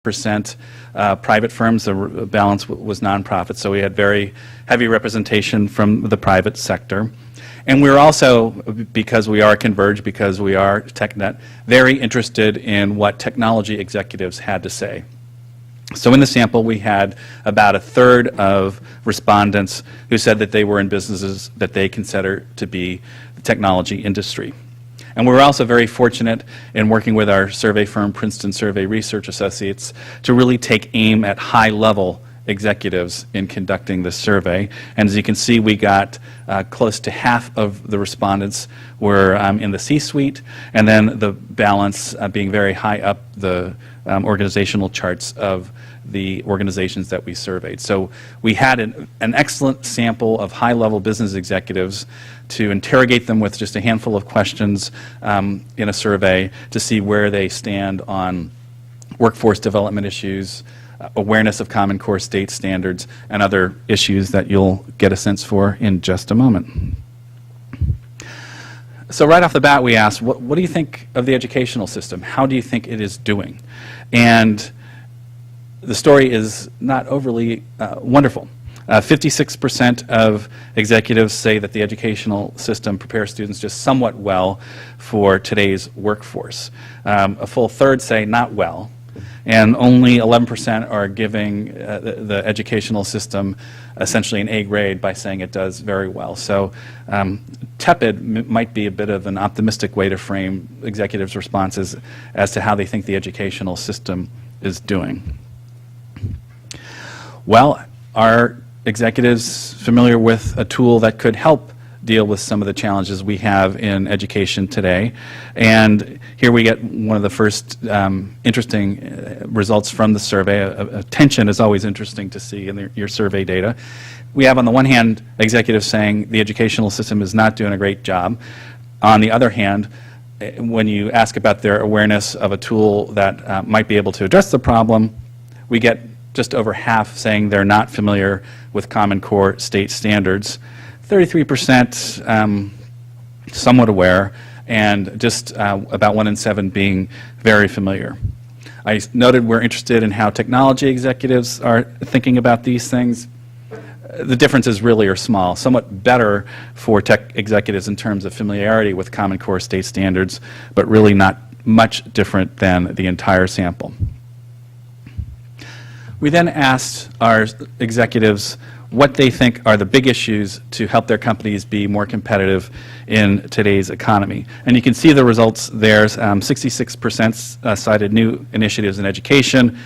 private firms. The balance was nonprofit, so we had very heavy representation from the private sector. And we were also, because we are Converge, because we are TechNet, very interested in what technology executives had to say. So in the sample, we had about a third of respondents who said that they were in businesses that they consider to be the technology industry. And we were also very fortunate in working with our survey firm, Princeton Survey Research Associates, to really take aim at high-level executives in conducting this survey. And as you can see, we got close to half of the respondents were in the C-suite, and then the balance being very high up the organizational charts of the organizations that we surveyed. So we had an excellent sample of high-level business executives to interrogate them with just a handful of questions in a survey to see where they stand on workforce development issues, awareness of Common Core state standards, and other issues that you'll get a sense for in just a moment. So right off the bat, we asked, what do you think of the educational system? How do you think it is doing? And the story is not overly wonderful. 56% of executives say that the educational system prepares students just somewhat well for today's workforce. A full third say not well, and only 11% are giving the educational system essentially an A grade by saying it does very well. So tepid might be a bit of an optimistic way to frame executives' responses as to how they think the educational system is doing. Well, are executives familiar with a tool that could help deal with some of the challenges we have in education today? And here we get one of the first interesting results from the survey. Attention is always interesting to see in your survey data. We have, on the one hand, executives saying the educational system is not doing a great job. On the other hand, when you ask about their awareness of a tool that might be able to address the problem, we get just over half saying they're not familiar with Common Core state standards, 33% somewhat aware, and just about 1 in 7 being very familiar. I noted we're interested in how technology executives are thinking about these things. The differences really are small, somewhat better for tech executives in terms of familiarity with Common Core state standards, but really not much different than the entire sample. We then asked our executives what they think are the big issues to help their companies be more competitive in today's economy. And you can see the results there. 66% cited new initiatives in education,